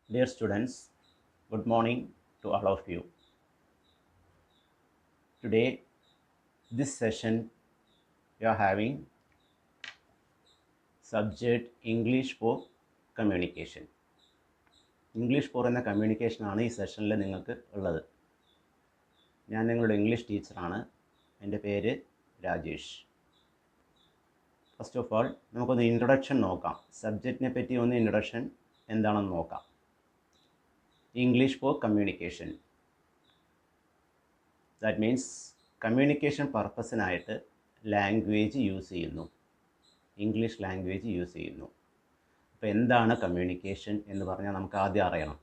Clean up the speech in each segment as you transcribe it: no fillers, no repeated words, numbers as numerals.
Dear students, good morning to all of you. Today, this session, we are having subject English for Communication. English for എന്ന കമ്മ്യൂണിക്കേഷനാണ് ഈ സെഷനിൽ നിങ്ങൾക്ക് ഉള്ളത്. ഞാൻ നിങ്ങളുടെ ഇംഗ്ലീഷ് ടീച്ചറാണ്. എൻ്റെ പേര് രാജേഷ്. ഫസ്റ്റ് ഓഫ് ഓൾ നമുക്കൊന്ന് ഇൻട്രൊഡക്ഷൻ നോക്കാം. സബ്ജക്റ്റിനെ പറ്റി ഒന്ന് ഇൻട്രൊഡക്ഷൻ എന്താണെന്ന് നോക്കാം. English for communication, that means communication പർപ്പസിനായിട്ട് ലാംഗ്വേജ് യൂസ് ചെയ്യുന്നു, ഇംഗ്ലീഷ് ലാംഗ്വേജ് യൂസ് ചെയ്യുന്നു. അപ്പോൾ എന്താണ് കമ്മ്യൂണിക്കേഷൻ എന്ന് പറഞ്ഞാൽ നമുക്ക് ആദ്യം അറിയണം.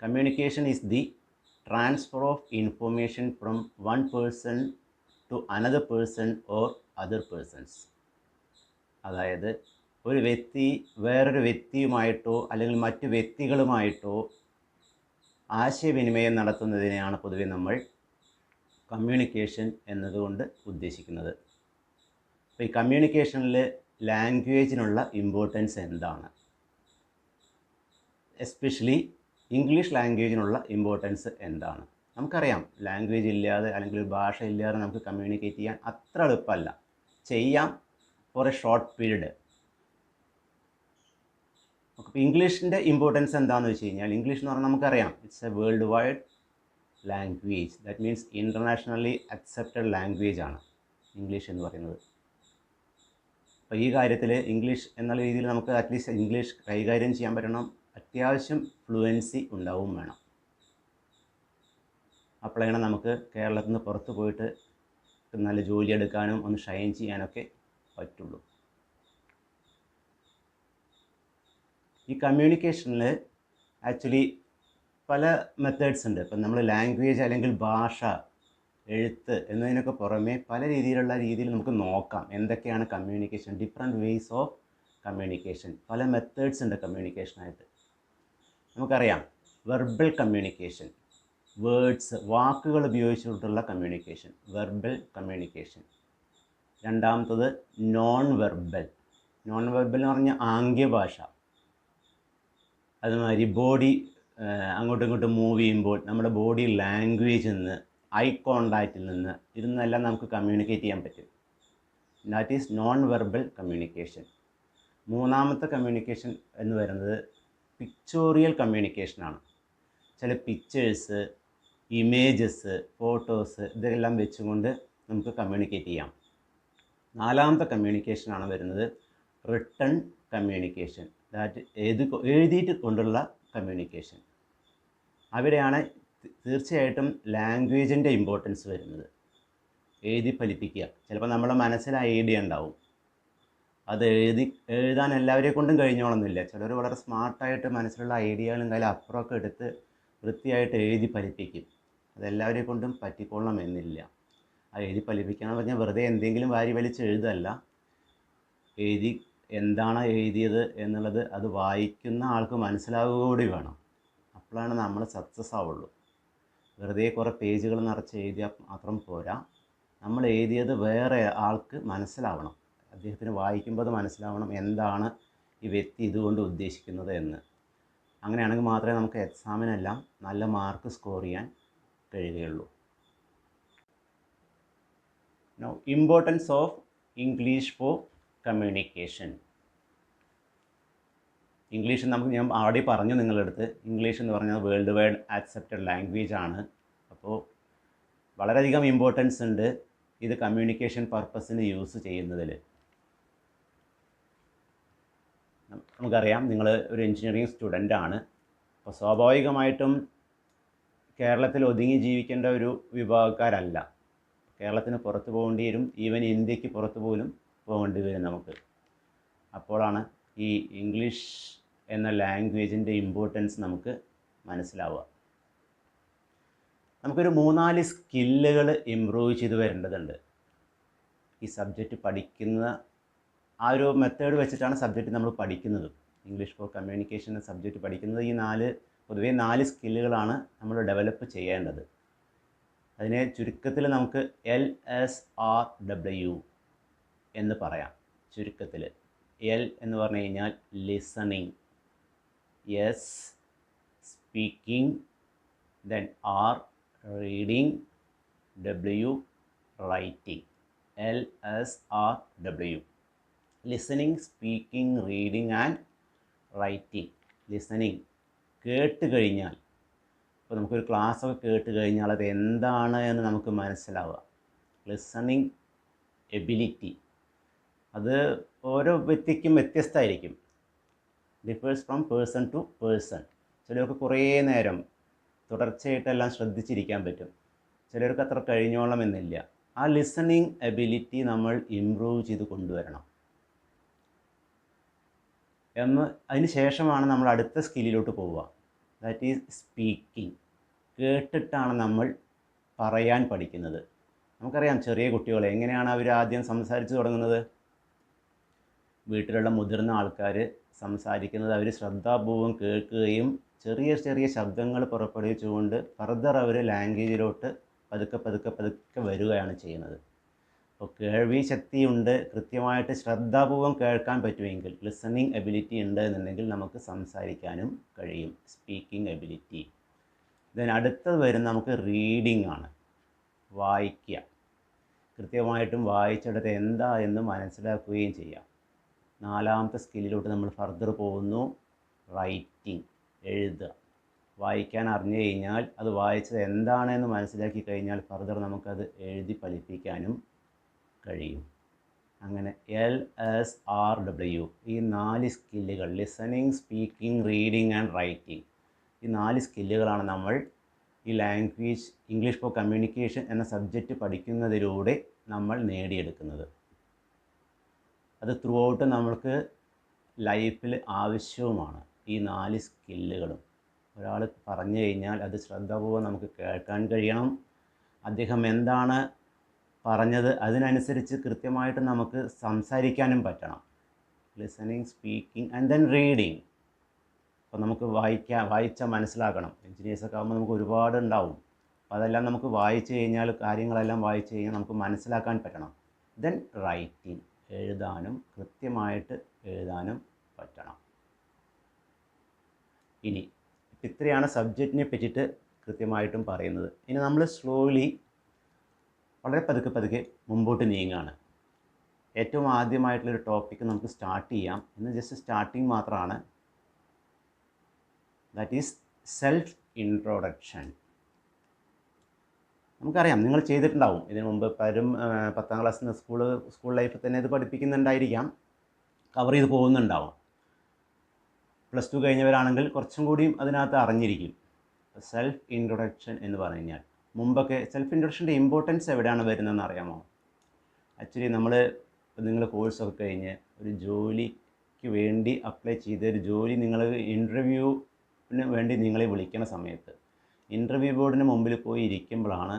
Communication is the transfer of information from one person to another person or other persons. അതായത് ഒരു വ്യക്തി വേറൊരു വ്യക്തിയുമായിട്ടോ അല്ലെങ്കിൽ മറ്റു വ്യക്തികളുമായിട്ടോ ആശയവിനിമയം നടത്തുന്നതിനെയാണ് പൊതുവെ നമ്മൾ കമ്മ്യൂണിക്കേഷൻ എന്നതുകൊണ്ട് ഉദ്ദേശിക്കുന്നത്. അപ്പോൾ ഈ കമ്മ്യൂണിക്കേഷനിൽ ലാംഗ്വേജിനുള്ള ഇമ്പോർട്ടൻസ് എന്താണ്, എസ്പെഷ്യലി ഇംഗ്ലീഷ് ലാംഗ്വേജിനുള്ള ഇമ്പോർട്ടൻസ് എന്താണ്? നമുക്കറിയാം, ലാംഗ്വേജ് ഇല്ലാതെ അല്ലെങ്കിൽ ഒരു ഭാഷ ഇല്ലാതെ നമുക്ക് കമ്മ്യൂണിക്കേറ്റ് ചെയ്യാൻ അത്ര എളുപ്പമല്ല. ചെയ്യാം ഫോർ എ ഷോർട്ട് പീരീഡ്. അപ്പോൾ ഇംഗ്ലീഷിൻ്റെ ഇമ്പോർട്ടൻസ് എന്താണെന്ന് വെച്ച് കഴിഞ്ഞാൽ, ഇംഗ്ലീഷ് എന്ന് പറഞ്ഞാൽ നമുക്കറിയാം, it's A world wide language. That means internationally accepted language ആണ് ഇംഗ്ലീഷ് എന്ന് പറയുന്നത്. അപ്പോൾ ഈ കാര്യത്തിൽ ഇംഗ്ലീഷ് എന്നുള്ള രീതിയിൽ നമുക്ക് അറ്റ്ലീസ്റ്റ് ഇംഗ്ലീഷ് കൈകാര്യം ചെയ്യാൻ പറ്റണം. അത്യാവശ്യം ഫ്ലുവൻസി ഉണ്ടാവും വേണം. അപ്പോഴാണ് നമുക്ക് കേരളത്തിൽ നിന്ന് പുറത്ത് പോയിട്ട് നല്ല ജോലി എടുക്കാനും ഒന്ന് ഷൈൻ ചെയ്യാനൊക്കെ പറ്റുള്ളൂ. ഈ കമ്മ്യൂണിക്കേഷനിൽ ആക്ച്വലി പല മെത്തേഡ്സ് ഉണ്ട്. ഇപ്പം നമ്മൾ ലാംഗ്വേജ് അല്ലെങ്കിൽ ഭാഷ, എഴുത്ത് എന്നതിനൊക്കെ പുറമെ പല രീതിയിൽ നമുക്ക് നോക്കാം എന്തൊക്കെയാണ് communication, different ways of communication. പല മെത്തേഡ്സ് ഉണ്ട് കമ്മ്യൂണിക്കേഷനായിട്ട്. നമുക്കറിയാം, വെർബൽ കമ്മ്യൂണിക്കേഷൻ, വേർഡ്സ്, വാക്കുകൾ ഉപയോഗിച്ചുകൊണ്ടുള്ള കമ്മ്യൂണിക്കേഷൻ, വെർബൽ കമ്മ്യൂണിക്കേഷൻ. രണ്ടാമത്തത് നോൺ വെർബൽ. നോൺ വെർബൽ എന്ന് പറഞ്ഞാൽ ആംഗ്യഭാഷ. അതുമാതിരി ബോഡി അങ്ങോട്ടും ഇങ്ങോട്ടും മൂവ് ചെയ്യുമ്പോൾ നമ്മുടെ ബോഡി ലാംഗ്വേജിൽ നിന്ന്, ഐ കോണ്ടാക്റ്റിൽ നിന്ന്, ഇരുന്നെല്ലാം നമുക്ക് കമ്മ്യൂണിക്കേറ്റ് ചെയ്യാൻ പറ്റും. That is known verbal communication. മൂന്നാമത്തെ കമ്മ്യൂണിക്കേഷൻ എന്ന് പറയുന്നത് പിക്ചോറിയൽ കമ്മ്യൂണിക്കേഷനാണ്. ചില പിക്ചേഴ്സ്, ഇമേജസ്, ഫോട്ടോസ് ഇതെല്ലാം വെച്ചുകൊണ്ട് നമുക്ക് കമ്മ്യൂണിക്കേറ്റ് ചെയ്യാം. നാലാമത്തെ കമ്മ്യൂണിക്കേഷനാണ് വരുന്നത് റിട്ടൺ കമ്മ്യൂണിക്കേഷൻ. ദാറ്റ് എഴുതിയിട്ട് കൊണ്ടുള്ള കമ്മ്യൂണിക്കേഷൻ. അവിടെയാണ് തീർച്ചയായിട്ടും ലാംഗ്വേജിൻ്റെ ഇമ്പോർട്ടൻസ് വരുന്നത്. എഴുതി ഫലിപ്പിക്കുക. ചിലപ്പോൾ നമ്മുടെ മനസ്സിൽ ഐഡിയ ഉണ്ടാവും, അത് എഴുതാൻ എല്ലാവരെ കൊണ്ടും കഴിഞ്ഞോളന്നില്ല. ചിലർ വളരെ സ്മാർട്ടായിട്ട് മനസ്സിലുള്ള ഐഡിയകളും കയ്യിൽ അപ്പുറമൊക്കെ എടുത്ത് വൃത്തിയായിട്ട് എഴുതി ഫലിപ്പിക്കും. അതെല്ലാവരെ കൊണ്ടും പറ്റിക്കൊള്ളണമെന്നില്ല. ആ എഴുതി ഫലിപ്പിക്കുകയെന്ന് പറഞ്ഞാൽ വെറുതെ എന്തെങ്കിലും വാരി വലിച്ച് എഴുതല്ല. എഴുതി എന്താണ് എഴുതിയത് എന്നുള്ളത് അത് വായിക്കുന്ന ആൾക്ക് മനസ്സിലാവുക കൂടി വേണം. അപ്പോഴാണ് നമ്മൾ സക്സസ് ആവുള്ളൂ. വെറുതെ കുറേ പേജുകൾ നിറച്ച് എഴുതിയാൽ മാത്രം പോരാ. നമ്മൾ എഴുതിയത് വേറെ ആൾക്ക് മനസ്സിലാവണം. അദ്ദേഹത്തിന് വായിക്കുമ്പോൾ അത് മനസ്സിലാവണം എന്താണ് ഈ വ്യക്തി ഇതുകൊണ്ട് ഉദ്ദേശിക്കുന്നത് എന്ന്. അങ്ങനെയാണെങ്കിൽ മാത്രമേ നമുക്ക് എക്സാമിനെല്ലാം നല്ല മാർക്ക് സ്കോർ ചെയ്യാൻ കഴിയുകയുള്ളൂ. Now importance of English for communication. English ഞാൻ ആൾറെഡി പറഞ്ഞു നിങ്ങളുടെ അടുത്ത്. ഇംഗ്ലീഷ് എന്ന് പറഞ്ഞാൽ വേൾഡ് വൈഡ് ആക്സെപ്റ്റഡ് ലാംഗ്വേജ് ആണ്. അപ്പോൾ വളരെയധികം ഇമ്പോർട്ടൻസ് ഉണ്ട് ഇത് കമ്മ്യൂണിക്കേഷൻ പർപ്പസിന് യൂസ് ചെയ്യുന്നതിൽ. നമുക്കറിയാം, നിങ്ങൾ ഒരു എൻജിനീയറിംഗ് സ്റ്റുഡൻ്റ് ആണ്. അപ്പോൾ സ്വാഭാവികമായിട്ടും കേരളത്തിൽ ഒതുങ്ങി ജീവിക്കേണ്ട ഒരു വിഭാഗക്കാരല്ല. കേരളത്തിന് പുറത്ത് പോകേണ്ടി വരും. ഈവൻ ഇന്ത്യക്ക് പുറത്ത് പോലും പോകേണ്ടി വരും നമുക്ക്. അപ്പോഴാണ് ഈ ഇംഗ്ലീഷ് എന്ന ലാംഗ്വേജിൻ്റെ ഇമ്പോർട്ടൻസ് നമുക്ക് മനസ്സിലാവുക. നമുക്കൊരു 3-4 സ്കില്ലുകൾ ഇമ്പ്രൂവ് ചെയ്ത് വരേണ്ടതുണ്ട്. ഈ സബ്ജക്റ്റ് പഠിക്കുന്ന ആ ഒരു മെത്തേഡ് വെച്ചിട്ടാണ് സബ്ജക്റ്റ് നമ്മൾ പഠിക്കുന്നത്. ഇംഗ്ലീഷ് ഫോർ കമ്മ്യൂണിക്കേഷൻ എന്ന സബ്ജക്റ്റ് പഠിക്കുന്നത് പൊതുവേ 4 സ്കില്ലുകളാണ് നമ്മൾ ഡെവലപ്പ് ചെയ്യേണ്ടത്. അതിനെ ചുരുക്കത്തിൽ നമുക്ക് LSRW എന്ന് പറയാം. ചുരുക്കത്തിൽ എൽ എന്ന് പറഞ്ഞു കഴിഞ്ഞാൽ listening, S speaking, then are reading, W writing. LSRW. Listening, speaking, reading and writing. Listening കേട്ട് കഴിഞ്ഞാൽ, ഇപ്പോൾ നമുക്കൊരു ക്ലാസ്സൊക്കെ കേട്ട് കഴിഞ്ഞാൽ അത് എന്താണ് എന്ന് നമുക്ക് മനസ്സിലാവുക. ലിസണിങ് എബിലിറ്റി അത് ഓരോ വ്യക്തിക്കും വ്യത്യസ്തമായിരിക്കും. Differs from person to person. ചിലർക്ക് കുറേ നേരം തുടർച്ചയായിട്ടെല്ലാം ശ്രദ്ധിച്ചിരിക്കാൻ പറ്റും, ചിലർക്ക് അത്ര കഴിഞ്ഞോളം എന്നില്ല. ആ ലിസണിങ് എബിലിറ്റി നമ്മൾ ഇമ്പ്രൂവ് ചെയ്ത് കൊണ്ടുവരണം. അതിന് ശേഷമാണ് നമ്മൾ അടുത്ത സ്കില്ലിലോട്ട് പോവുക. That is speaking. കേട്ടിട്ടാണ് നമ്മൾ പറയാൻ പഠിക്കുന്നത്. നമുക്കറിയാം ചെറിയ കുട്ടികളെ എങ്ങനെയാണ് അവർ ആദ്യം സംസാരിച്ച് തുടങ്ങുന്നത്. വീട്ടിലുള്ള മുതിർന്ന ആൾക്കാർ സംസാരിക്കുന്നത് അവർ ശ്രദ്ധാപൂർവം കേൾക്കുകയും ചെറിയ ചെറിയ ശബ്ദങ്ങൾ പുറപ്പെടുവിച്ചുകൊണ്ട് ഫർദർ അവർ ലാംഗ്വേജിലോട്ട് പതുക്കെ പതുക്കെ പതുക്കെ വരികയാണ് ചെയ്യുന്നത്. അപ്പോൾ കേൾവി ശക്തിയുണ്ട്, കൃത്യമായിട്ട് ശ്രദ്ധാപൂർവം കേൾക്കാൻ പറ്റുമെങ്കിൽ, ലിസണിങ് എബിലിറ്റി ഉണ്ട് എന്നുണ്ടെങ്കിൽ നമുക്ക് സംസാരിക്കാനും കഴിയും. Speaking ability. ദെൻ അടുത്തത് വരുന്ന നമുക്ക് റീഡിംഗ് ആണ്. വായിക്കുക. കൃത്യമായിട്ടും വായിച്ചെടുത്ത് എന്താ എന്ന് മനസ്സിലാക്കുകയും ചെയ്യാം. നാലാമത്തെ സ്കില്ലിലോട്ട് നമ്മൾ ഫർദർ പോകുന്നു. റൈറ്റിംഗ്, എഴുതുക. വായിക്കാൻ അറിഞ്ഞു കഴിഞ്ഞാൽ അത് വായിച്ചത് എന്താണെന്ന് മനസ്സിലാക്കി കഴിഞ്ഞാൽ ഫർദർ നമുക്കത് എഴുതി ഫലിപ്പിക്കാനും കഴിയും. അങ്ങനെ LSRW ഈ 4 സ്കില്ലുകൾ, listening, speaking, reading and writing, ഈ 4 സ്കില്ലുകളാണ് നമ്മൾ ഈ ലാംഗ്വേജ് ഇംഗ്ലീഷ് ഫോർ കമ്മ്യൂണിക്കേഷൻ എന്ന സബ്ജക്റ്റ് പഠിക്കുന്നതിലൂടെ നമ്മൾ നേടിയെടുക്കുന്നത്. അത് ത്രൂ ഔട്ട് നമ്മൾക്ക് ലൈഫിൽ ആവശ്യവുമാണ്. ഈ 4 സ്കില്ലുകളും ഒരാൾ പറഞ്ഞു കഴിഞ്ഞാൽ അത് ശ്രദ്ധാപൂർവ്വം നമുക്ക് കേൾക്കാൻ കഴിയണം. അദ്ദേഹം എന്താണ് പറഞ്ഞത് അതിനനുസരിച്ച് കൃത്യമായിട്ട് നമുക്ക് സംസാരിക്കാനും പറ്റണം. Listening, speaking and then reading. അപ്പോൾ നമുക്ക് വായിച്ചാൽ മനസ്സിലാക്കണം. എഞ്ചിനീയേഴ്സൊക്കെ ആകുമ്പോൾ നമുക്ക് ഒരുപാട് ഉണ്ടാവും. അപ്പോൾ അതെല്ലാം നമുക്ക് വായിച്ചു കഴിഞ്ഞാൽ, കാര്യങ്ങളെല്ലാം വായിച്ചു കഴിഞ്ഞാൽ നമുക്ക് മനസ്സിലാക്കാൻ പറ്റണം. ദെൻ റൈറ്റിംഗ്, എഴുതാനും കൃത്യമായിട്ട് എഴുതാനും പറ്റണം. ഇനി ഇത്രയാണ് സബ്ജക്റ്റിനെ പറ്റിയിട്ട് കൃത്യമായിട്ടും പറയുന്നത്. ഇനി നമ്മൾ സ്ലോലി വളരെ പതുക്കെ പതുക്കെ മുമ്പോട്ട് നീങ്ങുകയാണ്. ഏറ്റവും ആദ്യമായിട്ടുള്ളൊരു ടോപ്പിക്ക് നമുക്ക് സ്റ്റാർട്ട് ചെയ്യാം. ഇന്ന് ജസ്റ്റ് സ്റ്റാർട്ടിങ് മാത്രമാണ്. That is self introduction. നമുക്കറിയാം, നിങ്ങൾ ചെയ്തിട്ടുണ്ടാവും ഇതിനു മുമ്പ്. പലരും 10ാം ക്ലാസ്സിൽ നിന്ന് സ്കൂൾ ലൈഫിൽ തന്നെ ഇത് പഠിപ്പിക്കുന്നുണ്ടായിരിക്കാം, കവർ ചെയ്ത് പോകുന്നുണ്ടാവാം. +2 കഴിഞ്ഞവരാണെങ്കിൽ കുറച്ചും കൂടിയും അതിനകത്ത് അറിഞ്ഞിരിക്കും. സെൽഫ് ഇൻട്രൊഡക്ഷൻ എന്ന് പറഞ്ഞു കഴിഞ്ഞാൽ, മുമ്പൊക്കെ സെൽഫ് ഇൻട്രൊഡക്ഷൻ്റെ ഇമ്പോർട്ടൻസ് എവിടെയാണ് വരുന്നതെന്ന് അറിയാമോ? ആക്ച്വലി നിങ്ങൾ കോഴ്സൊക്കെ കഴിഞ്ഞ് ഒരു ജോലിക്ക് വേണ്ടി അപ്ലൈ ചെയ്ത് ഒരു ജോലി നിങ്ങൾ ഇൻ്റർവ്യൂവിന് വേണ്ടി നിങ്ങളെ വിളിക്കുന്ന സമയത്ത് ഇൻ്റർവ്യൂ ബോർഡിന് മുമ്പിൽ പോയി ഇരിക്കുമ്പോഴാണ്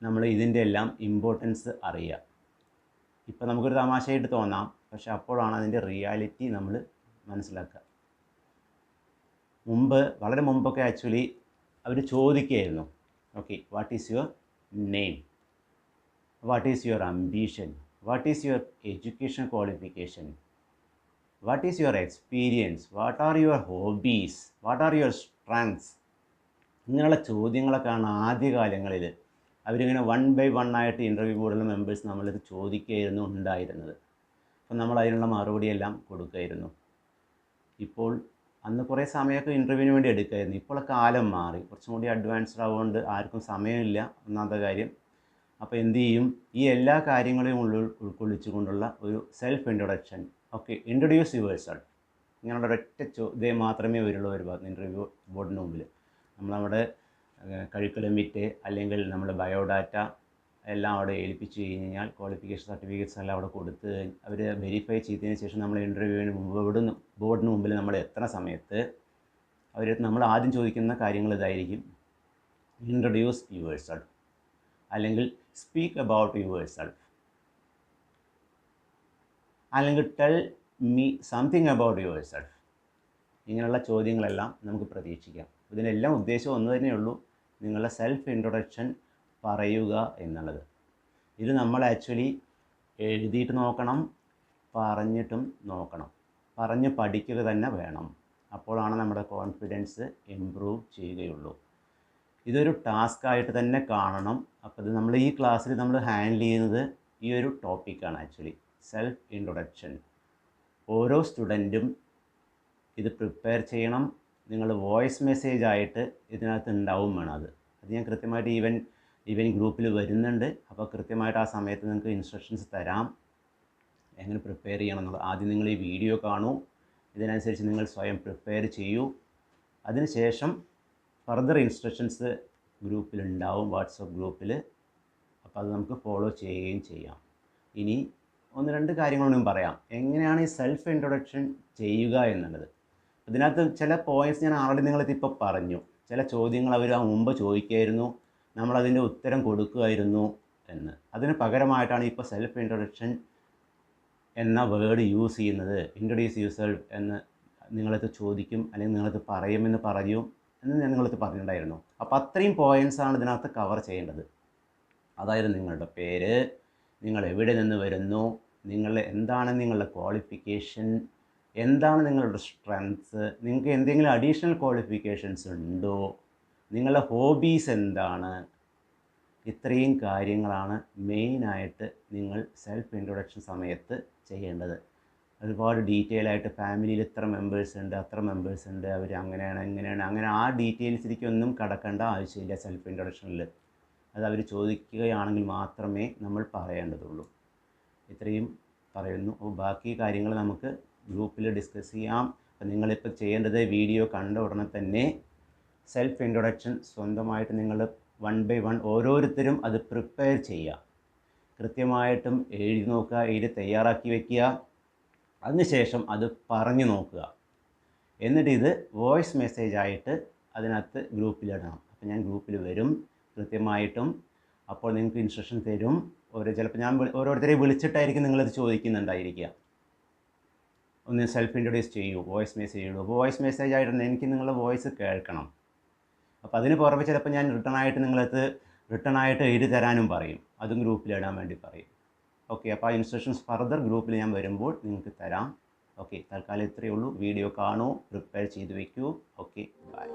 നമ്മൾ ഇതിൻ്റെ എല്ലാം ഇമ്പോർട്ടൻസ് അറിയുക. ഇപ്പോൾ നമുക്കൊരു തമാശയായിട്ട് തോന്നാം, പക്ഷെ അപ്പോഴാണ് അതിൻ്റെ റിയാലിറ്റി നമ്മൾ മനസ്സിലാക്കുക. വളരെ മുമ്പൊക്കെ ആക്ച്വലി അവർ ചോദിക്കുകയായിരുന്നു, okay, what is your name, what is your ambition, what is your education qualification, what is your experience, what are your hobbies, what are your strengths. ഇങ്ങനെയുള്ള ചോദ്യങ്ങളൊക്കെയാണ് ആദ്യകാലങ്ങളിൽ അവരിങ്ങനെ 1 by 1 ആയിട്ട് ഇൻ്റർവ്യൂ ബോർഡിലെ മെമ്പേഴ്സ് നമ്മളിത് ചോദിക്കുകയായിരുന്നു ഉണ്ടായിരുന്നത്. അപ്പം നമ്മൾ അതിനുള്ള മറുപടിയെല്ലാം കൊടുക്കുമായിരുന്നു. ഇപ്പോൾ അന്ന് കുറേ സമയമൊക്കെ ഇൻ്റർവ്യൂവിന് വേണ്ടി എടുക്കുമായിരുന്നു. ഇപ്പോൾ കാലം മാറി, കുറച്ചും കൂടി അഡ്വാൻസ്ഡ് ആവുകൊണ്ട് ആർക്കും സമയമില്ല, ഒന്നാമത്തെ കാര്യം. അപ്പോൾ എന്തു ചെയ്യും, ഈ എല്ലാ കാര്യങ്ങളെയും ഉൾക്കൊള്ളിച്ചുകൊണ്ടുള്ള ഒരു self introduction. Okay, introduce your self. ഇങ്ങനെയുള്ള ഒരൊറ്റ ചോദ്യം മാത്രമേ വരുള്ളൂ ഒരു ഭാഗത്ത് ഇൻ്റർവ്യൂ ബോർഡിന് മുമ്പിൽ. നമ്മളവിടെ കഴിക്കുലം വിറ്റ് അല്ലെങ്കിൽ നമ്മുടെ ബയോഡാറ്റ എല്ലാം അവിടെ ഏൽപ്പിച്ച് കഴിഞ്ഞാൽ ക്വാളിഫിക്കേഷൻ സർട്ടിഫിക്കറ്റ്സ് എല്ലാം അവിടെ കൊടുത്ത് അവർ വെരിഫൈ ചെയ്തതിന് ശേഷം നമ്മൾ ഇൻ്റർവ്യൂവിന് മുമ്പ് ബോർഡിന് മുമ്പിൽ നമ്മൾ എത്തുന്ന സമയത്ത് നമ്മൾ ആദ്യം ചോദിക്കുന്ന കാര്യങ്ങൾ ഇതായിരിക്കും: ഇൻട്രൊഡ്യൂസ് യുവർ സെൽഫ്, അല്ലെങ്കിൽ സ്പീക്ക് അബൌട്ട് യുവർ സെൽഫ്, അല്ലെങ്കിൽ tell me something about your self. ഇങ്ങനെയുള്ള ചോദ്യങ്ങളെല്ലാം നമുക്ക് പ്രതീക്ഷിക്കാം. ഇതിനെല്ലാം ഉദ്ദേശം ഒന്ന് തന്നെയുള്ളൂ, നിങ്ങളുടെ സെൽഫ് ഇൻട്രൊഡക്ഷൻ പറയുക എന്നുള്ളത്. ഇത് നമ്മൾ ആക്ച്വലി എഴുതിയിട്ട് നോക്കണം, പറഞ്ഞിട്ടും നോക്കണം, പറഞ്ഞ് പഠിക്കുക തന്നെ വേണം. അപ്പോഴാണ് നമ്മുടെ കോൺഫിഡൻസ് ഇമ്പ്രൂവ് ചെയ്യുകയുള്ളൂ. ഇതൊരു ടാസ്ക്കായിട്ട് തന്നെ കാണണം. അപ്പോൾ ഇത് നമ്മൾ ഈ ക്ലാസ്സിൽ നമ്മൾ ഹാൻഡിൽ ചെയ്യുന്നത് ഈ ഒരു ടോപ്പിക്കാണ് ആക്ച്വലി, സെൽഫ് ഇൻട്രൊഡക്ഷൻ. ഓരോ സ്റ്റുഡൻറ്റും ഇത് പ്രിപ്പയർ ചെയ്യണം. നിങ്ങൾ വോയിസ് മെസ്സേജ് ആയിട്ട് ഇതിനകത്ത് ഉണ്ടാവും വേണം. അത് ഞാൻ കൃത്യമായിട്ട് ഈവൻ ഗ്രൂപ്പിൽ വരുന്നുണ്ട്. അപ്പോൾ കൃത്യമായിട്ട് ആ സമയത്ത് നിങ്ങൾക്ക് ഇൻസ്ട്രക്ഷൻസ് തരാം എങ്ങനെ പ്രിപ്പയർ ചെയ്യണം എന്നുള്ളത്. ആദ്യം നിങ്ങൾ ഈ വീഡിയോ കാണൂ, ഇതിനനുസരിച്ച് നിങ്ങൾ സ്വയം പ്രിപ്പയർ ചെയ്യൂ. അതിനുശേഷം ഫർദർ ഇൻസ്ട്രക്ഷൻസ് ഗ്രൂപ്പിലുണ്ടാവും, വാട്സപ്പ് ഗ്രൂപ്പിൽ. അപ്പോൾ അത് നമുക്ക് ഫോളോ ചെയ്യുകയും ചെയ്യാം. ഇനി 1-2 കാര്യങ്ങളൊന്നും പറയാം, എങ്ങനെയാണ് ഈ സെൽഫ് ഇൻട്രൊഡക്ഷൻ ചെയ്യുക എന്നുള്ളത്. ഇതിനകത്ത് ചില പോയിൻറ്റ്സ് ഞാൻ ആൾറെഡി നിങ്ങളിത് ഇപ്പോൾ പറഞ്ഞു. ചില ചോദ്യങ്ങൾ അവർ മുമ്പ് ചോദിക്കുമായിരുന്നു, നമ്മളതിൻ്റെ ഉത്തരം കൊടുക്കുമായിരുന്നു എന്ന്. അതിന് പകരമായിട്ടാണ് ഇപ്പോൾ സെൽഫ് ഇൻട്രൊഡക്ഷൻ എന്ന വേർഡ് യൂസ് ചെയ്യുന്നത്. ഇൻട്രൊഡ്യൂസ് യുവർസെൽഫ് എന്ന് നിങ്ങളത് ചോദിക്കും, അല്ലെങ്കിൽ നിങ്ങളത് പറയുമെന്ന് പറയും എന്ന് ഞാൻ നിങ്ങളത് പറഞ്ഞിട്ടുണ്ടായിരുന്നു. അപ്പോൾ അത്രയും പോയിൻറ്റ്സാണ് ഇതിനകത്ത് കവർ ചെയ്യേണ്ടത്. അതായത് നിങ്ങളുടെ പേര്, നിങ്ങൾ എവിടെ നിന്ന് വരുന്നു, എന്താണ് നിങ്ങളുടെ ക്വാളിഫിക്കേഷൻ, എന്താണ് നിങ്ങളുടെ സ്ട്രെങ്ത്സ്, നിങ്ങൾക്ക് എന്തെങ്കിലും അഡീഷണൽ ക്വാളിഫിക്കേഷൻസ് ഉണ്ടോ, നിങ്ങളുടെ ഹോബീസ് എന്താണ്. ഇത്രയും കാര്യങ്ങളാണ് മെയിനായിട്ട് നിങ്ങൾ സെൽഫ് ഇൻട്രൊഡക്ഷൻ സമയത്ത് ചെയ്യേണ്ടത്. ഒരുപാട് ഡീറ്റെയിൽ ആയിട്ട് ഫാമിലിയിൽ ഇത്ര മെമ്പേഴ്സ് ഉണ്ട്, അത്ര മെമ്പേഴ്സ് ഉണ്ട്, അവർ അങ്ങനെയാണ് ഇങ്ങനെയാണ്, അങ്ങനെ ആ ഡീറ്റെയിൽസിലേക്കൊന്നും കടക്കേണ്ട ആവശ്യമില്ല സെൽഫ് ഇൻട്രൊഡക്ഷനിൽ. അത് അവർ ചോദിക്കുകയാണെങ്കിൽ മാത്രമേ നമ്മൾ പറയേണ്ടതുള്ളൂ. ഇത്രയും പറയുന്നു. ബാക്കി കാര്യങ്ങൾ നമുക്ക് ഗ്രൂപ്പിൽ ഡിസ്കസ് ചെയ്യാം. അപ്പം നിങ്ങളിപ്പോൾ ചെയ്യേണ്ടത് വീഡിയോ കണ്ട ഉടനെ തന്നെ സെൽഫ് ഇൻട്രൊഡക്ഷൻ സ്വന്തമായിട്ട് നിങ്ങൾ 1 by 1 ഓരോരുത്തരും അത് പ്രിപ്പയർ ചെയ്യുക. കൃത്യമായിട്ടും എഴുതി നോക്കുക, എഴുതി തയ്യാറാക്കി വയ്ക്കുക. അതിനുശേഷം അത് പറഞ്ഞു നോക്കുക. എന്നിട്ട് ഇത് വോയിസ് മെസ്സേജായിട്ട് അതിനകത്ത് ഗ്രൂപ്പിലിടണം. അപ്പോൾ ഞാൻ ഗ്രൂപ്പിൽ വരും കൃത്യമായിട്ടും. അപ്പോൾ നിങ്ങൾക്ക് ഇൻസ്ട്രക്ഷൻ തരും. ചിലപ്പോൾ ഞാൻ ഓരോരുത്തരെ വിളിച്ചിട്ടായിരിക്കും നിങ്ങളത് ചോദിക്കുന്നുണ്ടായിരിക്കുക. ഒന്ന് സെൽഫ് ഇൻട്രൊഡ്യൂസ് ചെയ്യൂ, വോയിസ് മെസ്സേജ് ഇടൂ. അപ്പോൾ വോയിസ് മെസ്സേജ് ആയിട്ട് എനിക്ക് നിങ്ങളുടെ വോയിസ് കേൾക്കണം. അപ്പോൾ അതിന് പുറമെ ചിലപ്പോൾ ഞാൻ റിട്ടേൺ ആയിട്ട് എഴുതി തരാനും പറയും. അതും ഗ്രൂപ്പിലിടാൻ വേണ്ടി പറയും. ഓക്കെ, അപ്പോൾ ആ ഇൻസ്ട്രക്ഷൻസ് ഫർദർ ഗ്രൂപ്പിൽ ഞാൻ വരുമ്പോൾ നിങ്ങൾക്ക് തരാം. ഓക്കെ, തൽക്കാലം ഇത്രയേ ഉള്ളൂ. വീഡിയോ കാണൂ, പ്രിപ്പയർ ചെയ്ത് വയ്ക്കൂ. Okay, by.